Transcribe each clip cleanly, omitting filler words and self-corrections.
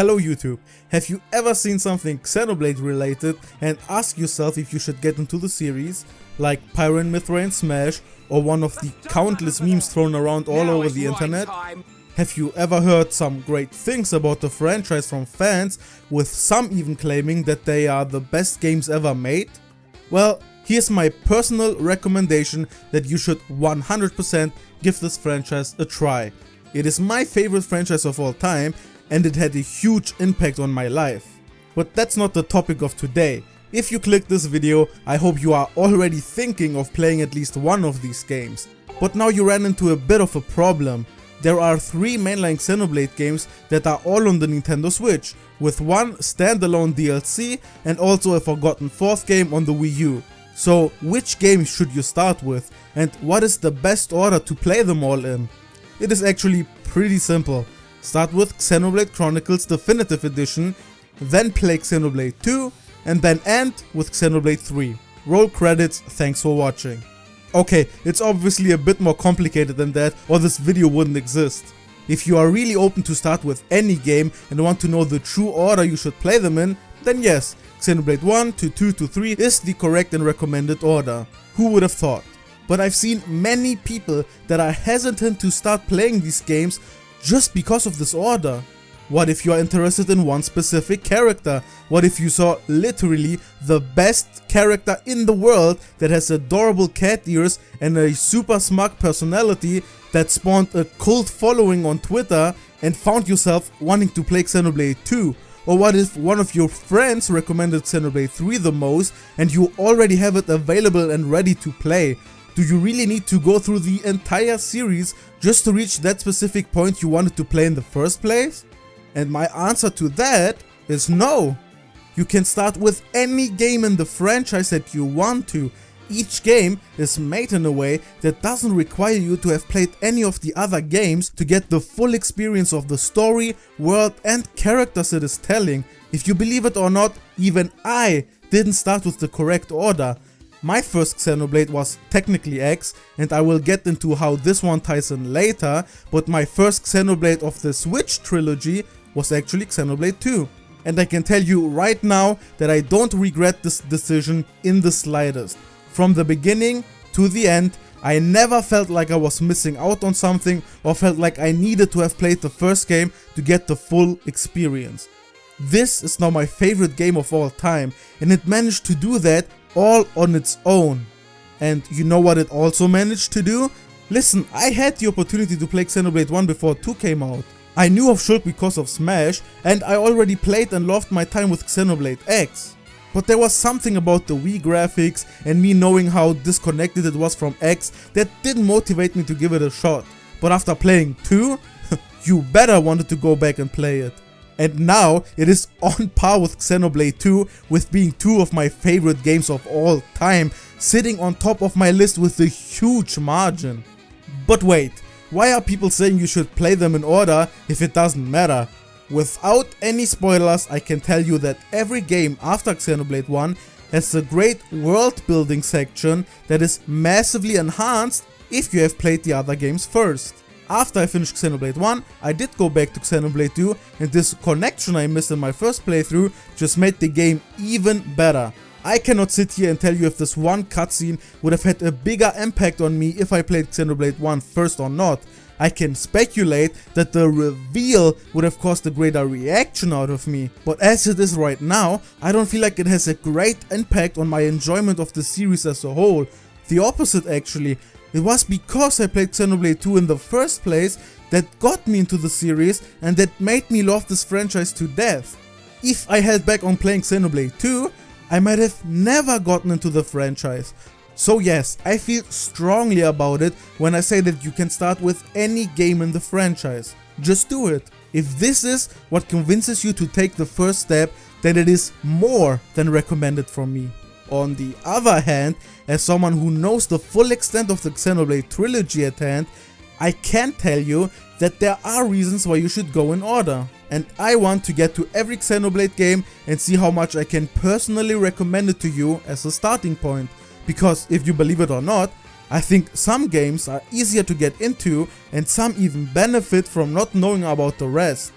Hello YouTube, have you ever seen something Xenoblade related and asked yourself if you should get into the series? Like Pyro and Mythra in Smash, or one of the countless memes thrown around all over the internet? Have you ever heard some great things about the franchise from fans, with some even claiming that they are the best games ever made? Well, here's my personal recommendation that you should 100% give this franchise a try. It is my favorite franchise of all time, and it had a huge impact on my life. But that's not the topic of today. If you click this video, I hope you are already thinking of playing at least one of these games. But now you ran into a bit of a problem. There are 3 mainline Xenoblade games that are all on the Nintendo Switch, with one standalone DLC and also a forgotten 4th game on the Wii U. So which game should you start with, and what is the best order to play them all in? It is actually pretty simple. Start with Xenoblade Chronicles Definitive Edition, then play Xenoblade 2, and then end with Xenoblade 3. Roll credits, thanks for watching. Okay, it's obviously a bit more complicated than that, or this video wouldn't exist. If you are really open to start with any game and want to know the true order you should play them in, then yes, Xenoblade 1 to 2 to 3 is the correct and recommended order. Who would have thought? But I've seen many people that are hesitant to start playing these games just because of this order. What if you are interested in one specific character? What if you saw literally the best character in the world that has adorable cat ears and a super smug personality that spawned a cult following on Twitter and found yourself wanting to play Xenoblade 2? Or what if one of your friends recommended Xenoblade 3 the most and you already have it available and ready to play? Do you really need to go through the entire series just to reach that specific point you wanted to play in the first place? And my answer to that is no. You can start with any game in the franchise that you want to. Each game is made in a way that doesn't require you to have played any of the other games to get the full experience of the story, world and characters it is telling. If you believe it or not, even I didn't start with the correct order. My first Xenoblade was technically X, and I will get into how this one ties in later, but my first Xenoblade of the Switch trilogy was actually Xenoblade 2. And I can tell you right now that I don't regret this decision in the slightest. From the beginning to the end, I never felt like I was missing out on something or felt like I needed to have played the first game to get the full experience. This is now my favorite game of all time, and it managed to do that all on its own. And you know what it also managed to do? Listen, I had the opportunity to play Xenoblade 1 before 2 came out. I knew of Shulk because of Smash, and I already played and loved my time with Xenoblade X. But there was something about the Wii graphics and me knowing how disconnected it was from X that didn't motivate me to give it a shot. But after playing 2, you better wanted to go back and play it. And now it is on par with Xenoblade 2, with being 2 of my favorite games of all time, sitting on top of my list with a huge margin. But wait, why are people saying you should play them in order if it doesn't matter? Without any spoilers, I can tell you that every game after Xenoblade 1 has a great world building section that is massively enhanced if you have played the other games first. After I finished Xenoblade 1, I did go back to Xenoblade 2, and this connection I missed in my first playthrough just made the game even better. I cannot sit here and tell you if this one cutscene would have had a bigger impact on me if I played Xenoblade 1 first or not. I can speculate that the reveal would have caused a greater reaction out of me, but as it is right now, I don't feel like it has a great impact on my enjoyment of the series as a whole. The opposite actually. It was because I played Xenoblade 2 in the first place that got me into the series and that made me love this franchise to death. If I held back on playing Xenoblade 2, I might have never gotten into the franchise. So yes, I feel strongly about it when I say that you can start with any game in the franchise. Just do it. If this is what convinces you to take the first step, then it is more than recommended from me. On the other hand, as someone who knows the full extent of the Xenoblade trilogy at hand, I can tell you that there are reasons why you should go in order. And I want to get to every Xenoblade game and see how much I can personally recommend it to you as a starting point. Because if you believe it or not, I think some games are easier to get into and some even benefit from not knowing about the rest.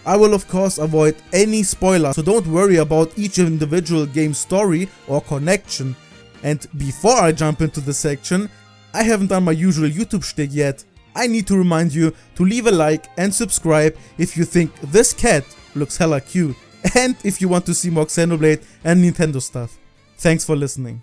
I will of course avoid any spoiler, so don't worry about each individual game's story or connection. And before I jump into the section, I haven't done my usual YouTube shtick yet. I need to remind you to leave a like and subscribe if you think this cat looks hella cute, and if you want to see more Xenoblade and Nintendo stuff. Thanks for listening.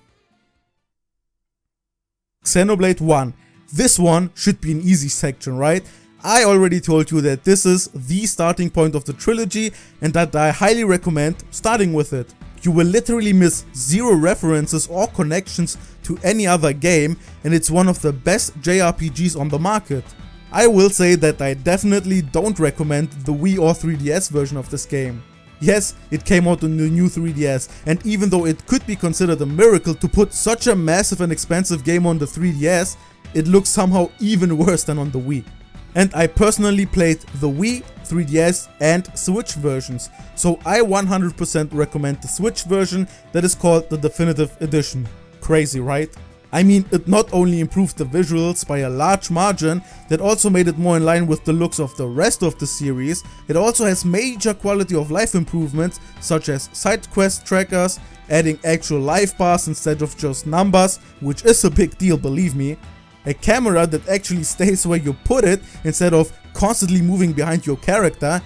Xenoblade 1. This one should be an easy section, right? I already told you that this is the starting point of the trilogy and that I highly recommend starting with it. You will literally miss zero references or connections to any other game, and it's one of the best JRPGs on the market. I will say that I definitely don't recommend the Wii or 3DS version of this game. Yes, it came out on the new 3DS, and even though it could be considered a miracle to put such a massive and expensive game on the 3DS, it looks somehow even worse than on the Wii. And I personally played the Wii, 3DS and Switch versions, so I 100% recommend the Switch version that is called the Definitive Edition. Crazy, right? I mean, it not only improved the visuals by a large margin, that also made it more in line with the looks of the rest of the series. It also has major quality of life improvements such as side quest trackers, adding actual life bars instead of just numbers, which is a big deal, believe me. A camera that actually stays where you put it instead of constantly moving behind your character,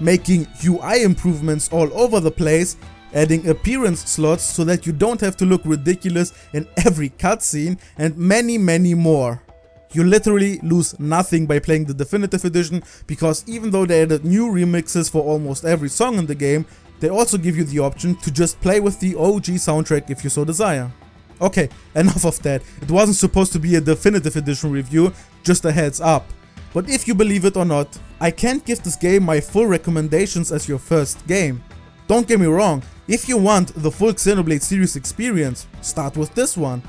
making UI improvements all over the place, adding appearance slots so that you don't have to look ridiculous in every cutscene, and many more. You literally lose nothing by playing the Definitive Edition, because even though they added new remixes for almost every song in the game, they also give you the option to just play with the OG soundtrack if you so desire. Okay, enough of that. It wasn't supposed to be a Definitive Edition review, just a heads up. But if you believe it or not, I can't give this game my full recommendations as your first game. Don't get me wrong, if you want the full Xenoblade series experience, start with this one.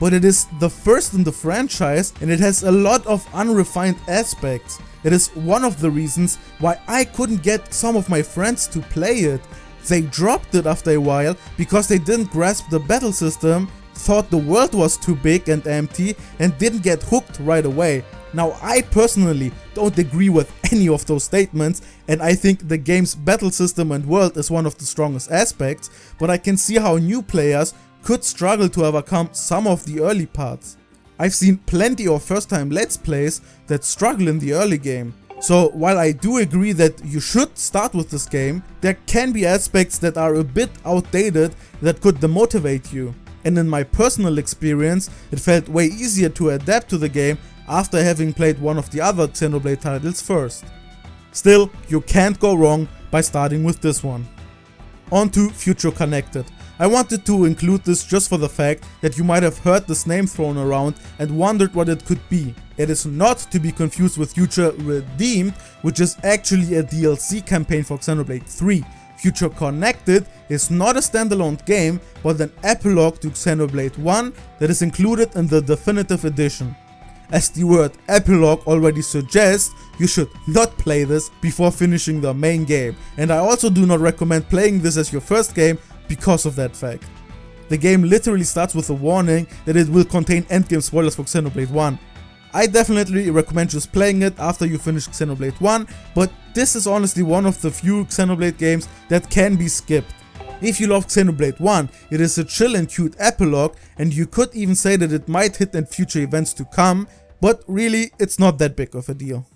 But it is the first in the franchise and it has a lot of unrefined aspects. It is one of the reasons why I couldn't get some of my friends to play it. They dropped it after a while because they didn't grasp the battle system, thought the world was too big and empty, and didn't get hooked right away. Now, I personally don't agree with any of those statements, and I think the game's battle system and world is one of the strongest aspects, but I can see how new players could struggle to overcome some of the early parts. I've seen plenty of first-time Let's Plays that struggle in the early game. So while I do agree that you should start with this game, there can be aspects that are a bit outdated that could demotivate you. And in my personal experience, it felt way easier to adapt to the game after having played one of the other Xenoblade titles first. Still, you can't go wrong by starting with this one. On to Future Connected. I wanted to include this just for the fact that you might have heard this name thrown around and wondered what it could be. It is not to be confused with Future Redeemed, which is actually a DLC campaign for Xenoblade 3. Future Connected is not a standalone game, but an epilogue to Xenoblade 1 that is included in the Definitive Edition. As the word epilogue already suggests, you should not play this before finishing the main game, and I also do not recommend playing this as your first game because of that fact. The game literally starts with a warning that it will contain endgame spoilers for Xenoblade 1. I definitely recommend just playing it after you finish Xenoblade 1, but this is honestly one of the few Xenoblade games that can be skipped. If you love Xenoblade 1, it is a chill and cute epilogue, and you could even say that it might hit in future events to come, but really it's not that big of a deal.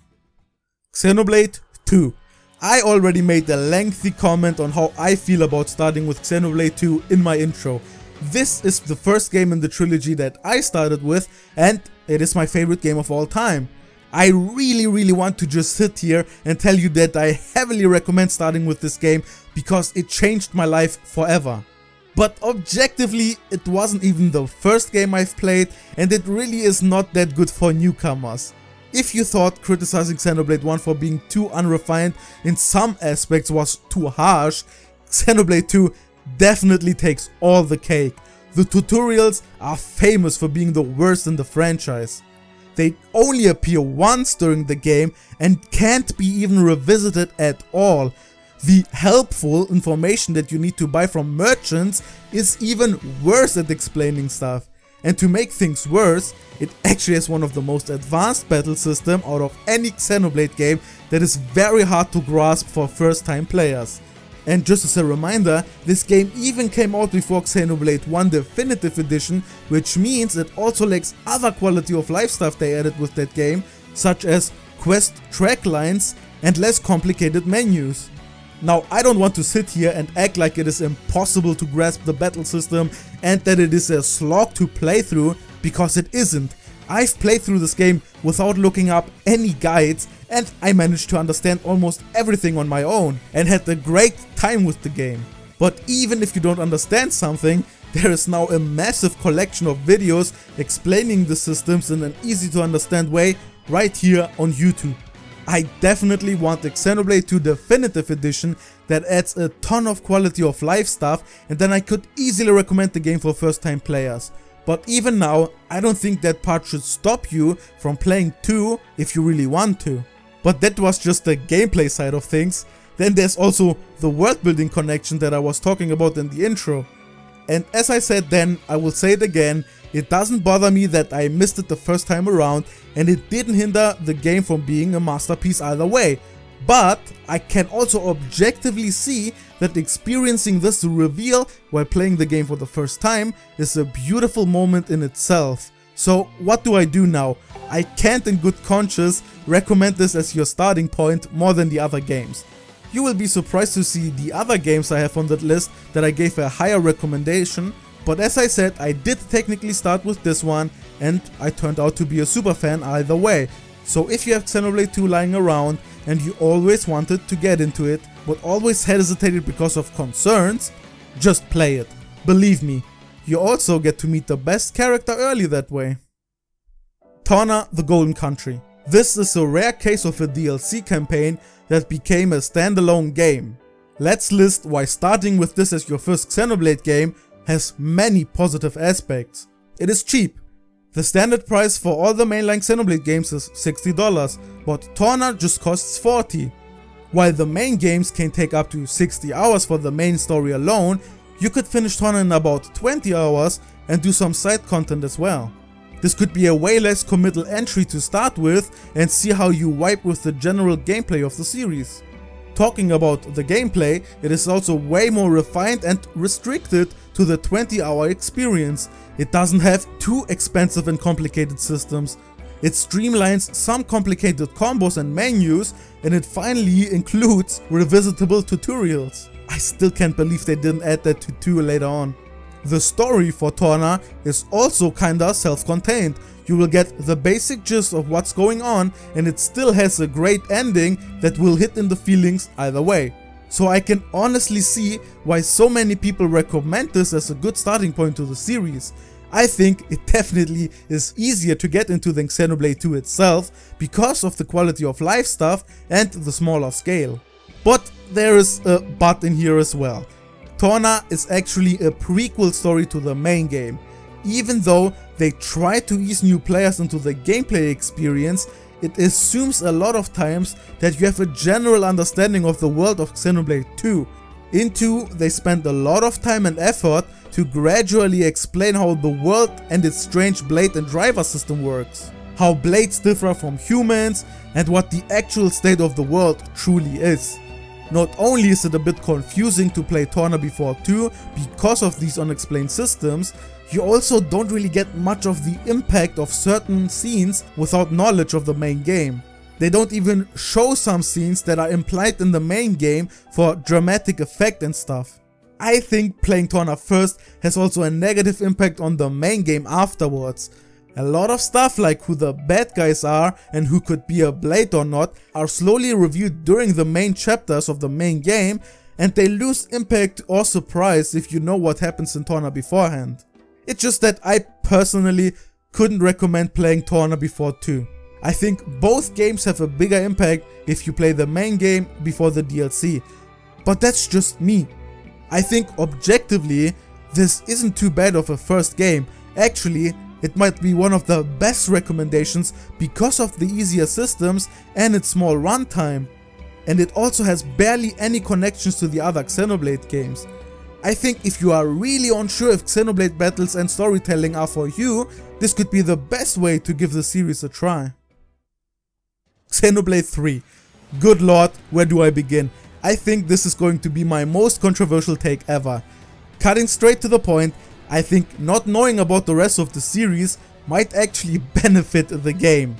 Xenoblade 2. I already made a lengthy comment on how I feel about starting with Xenoblade 2 in my intro. This is the first game in the trilogy that I started with, and it is my favorite game of all time. I really want to just sit here and tell you that I heavily recommend starting with this game because it changed my life forever. But objectively, it wasn't even the first game I've played, and it really is not that good for newcomers. If you thought criticizing Xenoblade 1 for being too unrefined in some aspects was too harsh, Xenoblade 2 definitely takes all the cake. The tutorials are famous for being the worst in the franchise. They only appear once during the game and can't be even revisited at all. The helpful information that you need to buy from merchants is even worse at explaining stuff. And to make things worse, it actually has one of the most advanced battle system out of any Xenoblade game that is very hard to grasp for first time players. And just as a reminder, this game even came out before Xenoblade 1 Definitive Edition, which means it also lacks other quality of life stuff they added with that game, such as quest track lines and less complicated menus. Now, I don't want to sit here and act like it is impossible to grasp the battle system and that it is a slog to play through, because it isn't. I've played through this game without looking up any guides, and I managed to understand almost everything on my own and had a great time with the game. But even if you don't understand something, there is now a massive collection of videos explaining the systems in an easy to understand way right here on YouTube. I definitely want the Xenoblade 2 Definitive Edition that adds a ton of quality of life stuff, and then I could easily recommend the game for first time players. But even now, I don't think that part should stop you from playing 2 if you really want to. But that was just the gameplay side of things. Then there's also the world building connection that I was talking about in the intro. And as I said then, I will say it again, it doesn't bother me that I missed it the first time around, and it didn't hinder the game from being a masterpiece either way. But I can also objectively see that experiencing this reveal while playing the game for the first time is a beautiful moment in itself. So what do I do now? I can't in good conscience recommend this as your starting point more than the other games. You will be surprised to see the other games I have on that list that I gave a higher recommendation, but as I said, I did technically start with this one and I turned out to be a super fan either way. So if you have Xenoblade 2 lying around and you always wanted to get into it, but always hesitated because of concerns, just play it. Believe me, you also get to meet the best character early that way. Torna, the Golden Country. This is a rare case of a DLC campaign that became a standalone game. Let's list why starting with this as your first Xenoblade game has many positive aspects. It is cheap. The standard price for all the mainline Xenoblade games is $60, but Torna just costs $40. While the main games can take up to 60 hours for the main story alone, you could finish Torna in about 20 hours and do some side content as well. This could be a way less committal entry to start with and see how you vibe with the general gameplay of the series. Talking about the gameplay, it is also way more refined and restricted to the 20-hour experience. It doesn't have too expensive and complicated systems. It streamlines some complicated combos and menus, and it finally includes revisitable tutorials. I still can't believe they didn't add that to 2 later on. The story for Torna is also kinda self-contained. You will get the basic gist of what's going on, and it still has a great ending that will hit in the feelings either way. So I can honestly see why so many people recommend this as a good starting point to the series. I think it definitely is easier to get into than Xenoblade 2 itself because of the quality of life stuff and the smaller scale. But there is a but in here as well. Torna is actually a prequel story to the main game. Even though they try to ease new players into the gameplay experience, it assumes a lot of times that you have a general understanding of the world of Xenoblade 2. In 2, they spend a lot of time and effort to gradually explain how the world and its strange blade and driver system works, how blades differ from humans, and what the actual state of the world truly is. Not only is it a bit confusing to play Torna before 2 because of these unexplained systems, you also don't really get much of the impact of certain scenes without knowledge of the main game. They don't even show some scenes that are implied in the main game for dramatic effect and stuff. I think playing Torna first has also a negative impact on the main game afterwards. A lot of stuff like who the bad guys are and who could be a blade or not are slowly revealed during the main chapters of the main game, and they lose impact or surprise if you know what happens in Torna beforehand. It's just that I personally couldn't recommend playing Torna before 2. I think both games have a bigger impact if you play the main game before the DLC, but that's just me. I think objectively this isn't too bad of a first game. Actually, it might be one of the best recommendations because of the easier systems and its small runtime. And it also has barely any connections to the other Xenoblade games. I think if you are really unsure if Xenoblade battles and storytelling are for you, this could be the best way to give the series a try. Xenoblade 3. Good lord, where do I begin? I think this is going to be my most controversial take ever. Cutting straight to the point, I think not knowing about the rest of the series might actually benefit the game.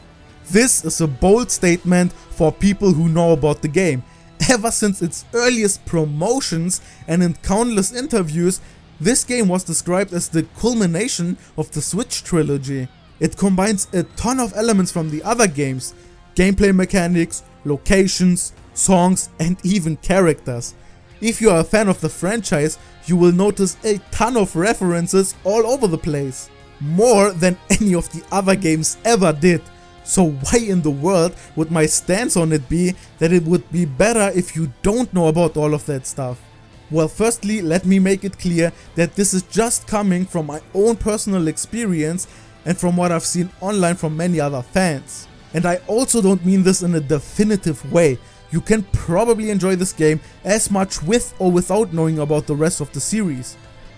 This is a bold statement for people who know about the game. Ever since its earliest promotions and in countless interviews, this game was described as the culmination of the Switch trilogy. It combines a ton of elements from the other games, gameplay mechanics, locations, songs, and even characters. If you are a fan of the franchise, you will notice a ton of references all over the place. More than any of the other games ever did. So why in the world would my stance on it be that it would be better if you don't know about all of that stuff? Well, firstly, let me make it clear that this is just coming from my own personal experience and from what I've seen online from many other fans. And I also don't mean this in a definitive way. You can probably enjoy this game as much with or without knowing about the rest of the series.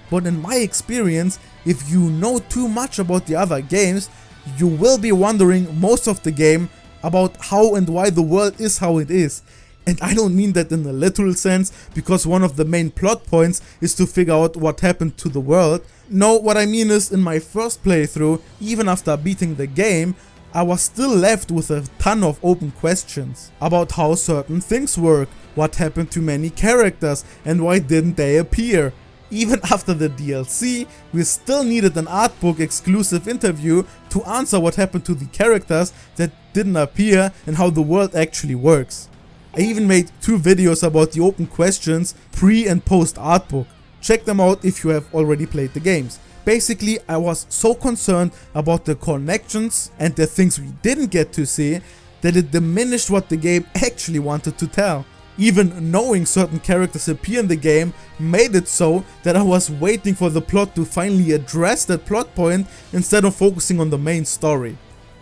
But in my experience, if you know too much about the other games, you will be wondering most of the game about how and why the world is how it is. And I don't mean that in a literal sense, because one of the main plot points is to figure out what happened to the world. No, what I mean is, in my first playthrough, even after beating the game, I was still left with a ton of open questions about how certain things work, what happened to many characters and why didn't they appear. Even after the DLC, we still needed an artbook exclusive interview to answer what happened to the characters that didn't appear and how the world actually works. I even made 2 videos about the open questions pre and post artbook. Check them out if you have already played the games. Basically, I was so concerned about the connections and the things we didn't get to see that it diminished what the game actually wanted to tell. Even knowing certain characters appear in the game made it so that I was waiting for the plot to finally address that plot point instead of focusing on the main story.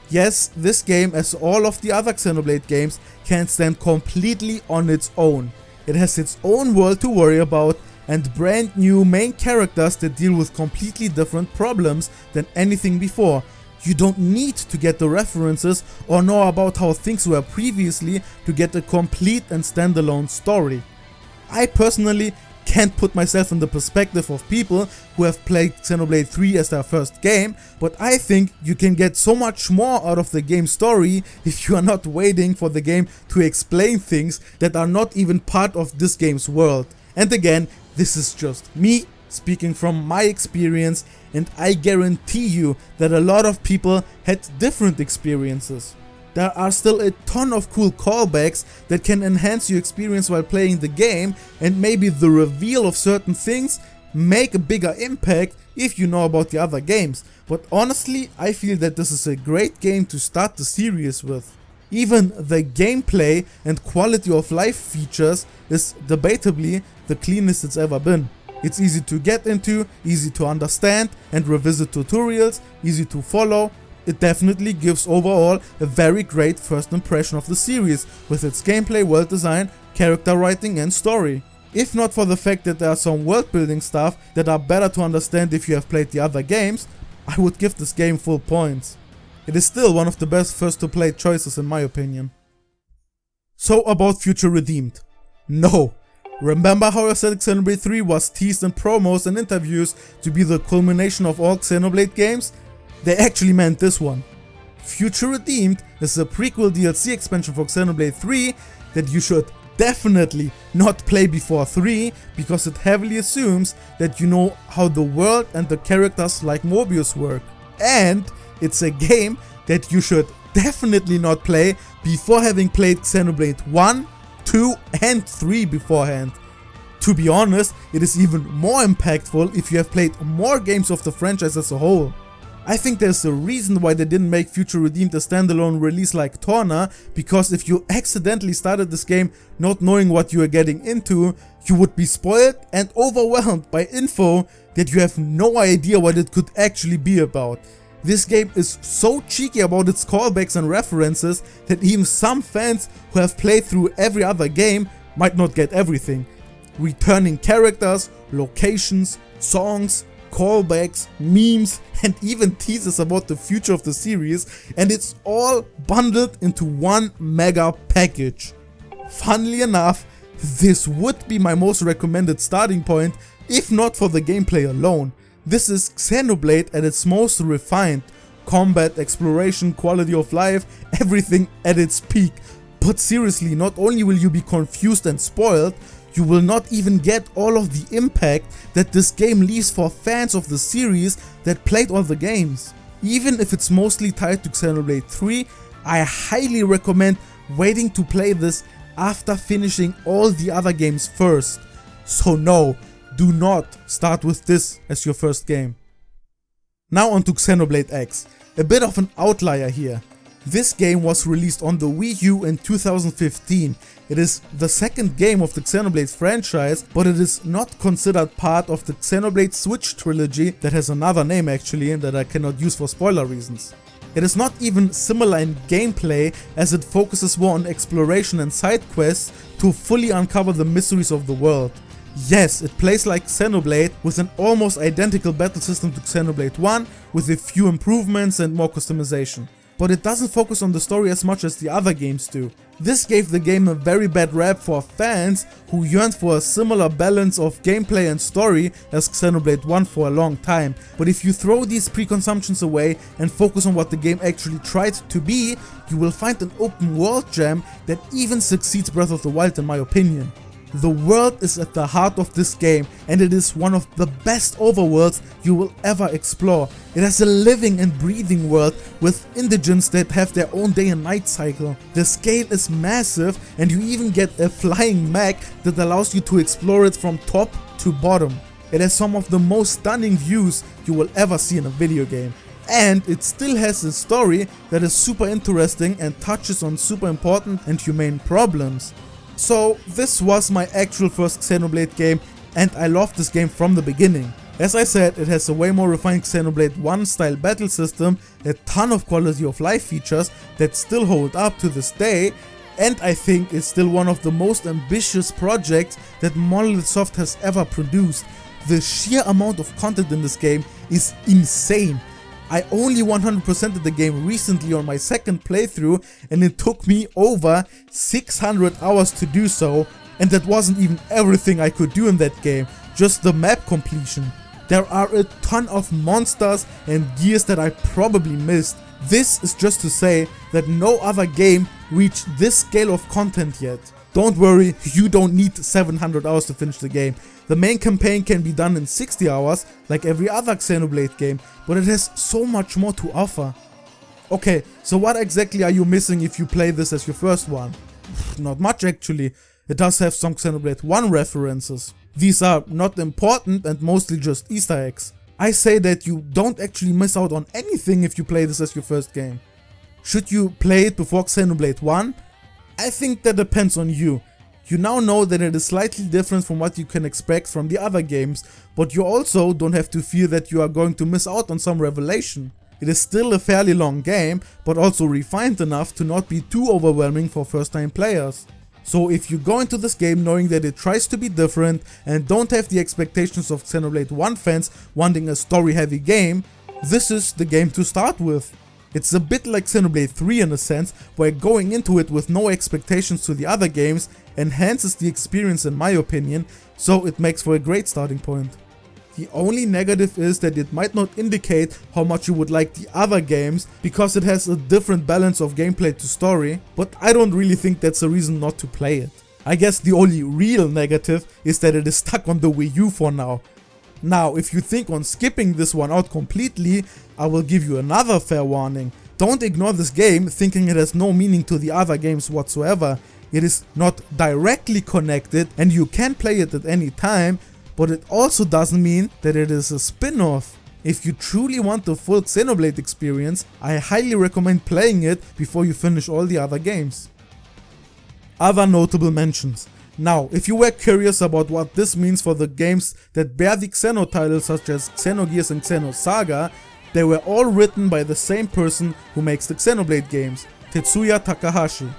Yes, this game, as all of the other Xenoblade games, can stand completely on its own. It has its own world to worry about and brand new main characters that deal with completely different problems than anything before. You don't need to get the references or know about how things were previously to get a complete and standalone story. I personally can't put myself in the perspective of people who have played Xenoblade 3 as their first game, but I think you can get so much more out of the game's story if you are not waiting for the game to explain things that are not even part of this game's world. And again, this is just me speaking from my experience, and I guarantee you that a lot of people had different experiences. There are still a ton of cool callbacks that can enhance your experience while playing the game, and maybe the reveal of certain things make a bigger impact if you know about the other games. But honestly, I feel that this is a great game to start the series with. Even the gameplay and quality of life features is debatably the cleanest it's ever been. It's easy to get into, easy to understand and revisit tutorials, easy to follow. It definitely gives overall a very great first impression of the series with its gameplay, world design, character writing and story. If not for the fact that there are some world building stuff that are better to understand if you have played the other games, I would give this game full points. It is still one of the best first to play choices in my opinion. So about Future Redeemed. No. Remember how I said Xenoblade 3 was teased in promos and interviews to be the culmination of all Xenoblade games? They actually meant this one. Future Redeemed is a prequel DLC expansion for Xenoblade 3 that you should definitely not play before 3 because it heavily assumes that you know how the world and the characters like Mobius work. And it's a game that you should definitely not play before having played Xenoblade 1, 2 and 3 beforehand. To be honest, it is even more impactful if you have played more games of the franchise as a whole. I think there's a reason why they didn't make Future Redeemed a standalone release like Torna, because if you accidentally started this game not knowing what you are getting into, you would be spoiled and overwhelmed by info that you have no idea what it could actually be about. This game is so cheeky about its callbacks and references that even some fans who have played through every other game might not get everything. returning characters, locations, songs, callbacks, memes, and even teasers about the future of the series, and it's all bundled into one mega package. Funnily enough, this would be my most recommended starting point, if not for the gameplay alone. This is Xenoblade at its most refined. Combat, exploration, quality of life, everything at its peak. But seriously, not only will you be confused and spoiled, you will not even get all of the impact that this game leaves for fans of the series that played all the games. Even if it's mostly tied to Xenoblade 3, I highly recommend waiting to play this after finishing all the other games first. So no, do not start with this as your first game. Now on to Xenoblade X, a bit of an outlier here. This game was released on the Wii U in 2015. It is the second game of the Xenoblade franchise, but it is not considered part of the Xenoblade Switch trilogy that has another name actually and that I cannot use for spoiler reasons. It is not even similar in gameplay, as it focuses more on exploration and side quests to fully uncover the mysteries of the world. Yes, it plays like Xenoblade with an almost identical battle system to Xenoblade 1 with a few improvements and more customization. But it doesn't focus on the story as much as the other games do. This gave the game a very bad rap for fans who yearned for a similar balance of gameplay and story as Xenoblade 1 for a long time. But if you throw these preconceptions away and focus on what the game actually tried to be, you will find an open world gem that even succeeds Breath of the Wild in my opinion. The world is at the heart of this game, and it is one of the best overworlds you will ever explore. It has a living and breathing world with indigents that have their own day and night cycle. The scale is massive, and you even get a flying mech that allows you to explore it from top to bottom. It has some of the most stunning views you will ever see in a video game. And it still has a story that is super interesting and touches on super important and humane problems. So this was my actual first Xenoblade game, and I loved this game from the beginning. As I said, it has a way more refined Xenoblade 1 style battle system, a ton of quality of life features that still hold up to this day, and I think it's still one of the most ambitious projects that Monolith Soft has ever produced. The sheer amount of content in this game is insane. I only 100%ed the game recently on my second playthrough, and it took me over 600 hours to do so, and that wasn't even everything I could do in that game, just the map completion. There are a ton of monsters and gears that I probably missed. This is just to say that no other game reached this scale of content yet. Don't worry, you don't need 700 hours to finish the game. The main campaign can be done in 60 hours, like every other Xenoblade game, but it has so much more to offer. Okay, so what exactly are you missing if you play this as your first one? Not much actually. It does have some Xenoblade 1 references. These are not important and mostly just Easter eggs. I say that you don't actually miss out on anything if you play this as your first game. Should you play it before Xenoblade 1? I think that depends on you. You now know that it is slightly different from what you can expect from the other games, but you also don't have to fear that you are going to miss out on some revelation. It is still a fairly long game, but also refined enough to not be too overwhelming for first time players. So if you go into this game knowing that it tries to be different and don't have the expectations of Xenoblade 1 fans wanting a story heavy game, this is the game to start with. It's a bit like Xenoblade 3 in a sense, where going into it with no expectations to the other games enhances the experience in my opinion, so it makes for a great starting point. The only negative is that it might not indicate how much you would like the other games, because it has a different balance of gameplay to story, but I don't really think that's a reason not to play it. I guess the only real negative is that it is stuck on the Wii U for now. Now, if you think on skipping this one out completely, I will give you another fair warning. Don't ignore this game thinking it has no meaning to the other games whatsoever. It is not directly connected and you can play it at any time, but it also doesn't mean that it is a spin-off. If you truly want the full Xenoblade experience, I highly recommend playing it before you finish all the other games. Other notable mentions. Now, if you were curious about what this means for the games that bear the Xeno titles such as Xenogears and Xenosaga, they were all written by the same person who makes the Xenoblade games, Tetsuya Takahashi.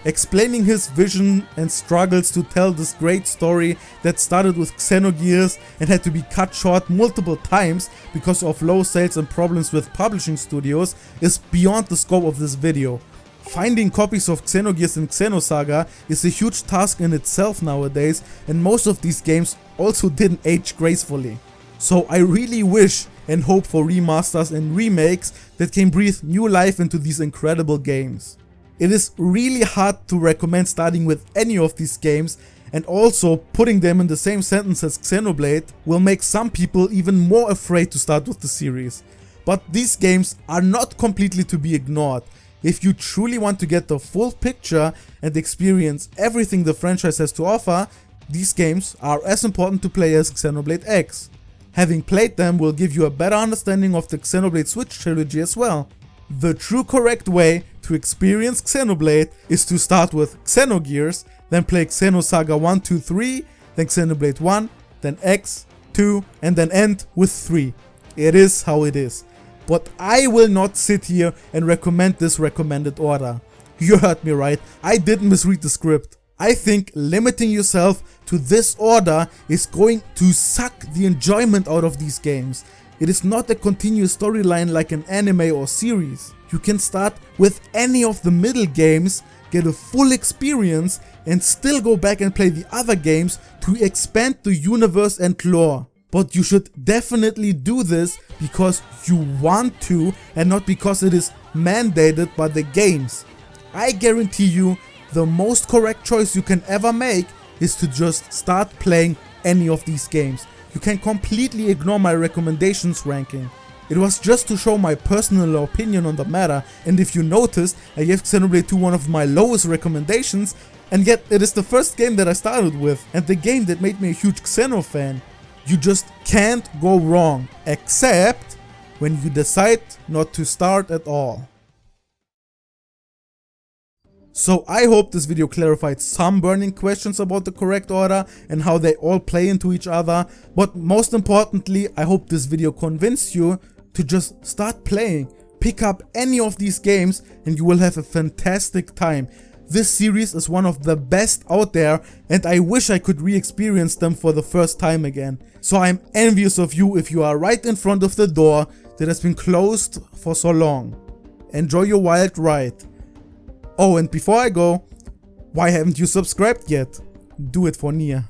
explaining his vision and struggles to tell this great story that started with Xenogears and had to be cut short multiple times because of low sales and problems with publishing studios, is beyond the scope of this video. Finding copies of Xenogears and Xenosaga is a huge task in itself nowadays, and most of these games also didn't age gracefully. So I really wish and hope for remasters and remakes that can breathe new life into these incredible games. It is really hard to recommend starting with any of these games, and also putting them in the same sentence as Xenoblade will make some people even more afraid to start with the series. But these games are not completely to be ignored. If you truly want to get the full picture and experience everything the franchise has to offer, these games are as important to play as Xenoblade X. Having played them will give you a better understanding of the Xenoblade Switch trilogy as well. The true correct way to experience Xenoblade is to start with Xenogears, then play Xenosaga 1, 2, 3, then Xenoblade 1, then X, 2, and then end with 3. It is how it is. But I will not sit here and recommend this recommended order. You heard me right, I didn't misread the script. I think limiting yourself to this order is going to suck the enjoyment out of these games. It is not a continuous storyline like an anime or series. You can start with any of the middle games, get a full experience, and still go back and play the other games to expand the universe and lore. But you should definitely do this because you want to and not because it is mandated by the games. I guarantee you the most correct choice you can ever make is to just start playing any of these games. You can completely ignore my recommendations ranking. It was just to show my personal opinion on the matter, and if you noticed, I gave Xenoblade 2 one of my lowest recommendations, and yet it is the first game that I started with, and the game that made me a huge Xeno fan. You just can't go wrong, except when you decide not to start at all. So I hope this video clarified some burning questions about the correct order and how they all play into each other, but most importantly, I hope this video convinced you to just start playing. Pick up any of these games and you will have a fantastic time. This series is one of the best out there, and I wish I could re-experience them for the first time again. So I'm envious of you if you are right in front of the door that has been closed for so long. Enjoy your wild ride. Oh, and before I go, why haven't you subscribed yet? Do it for Nia.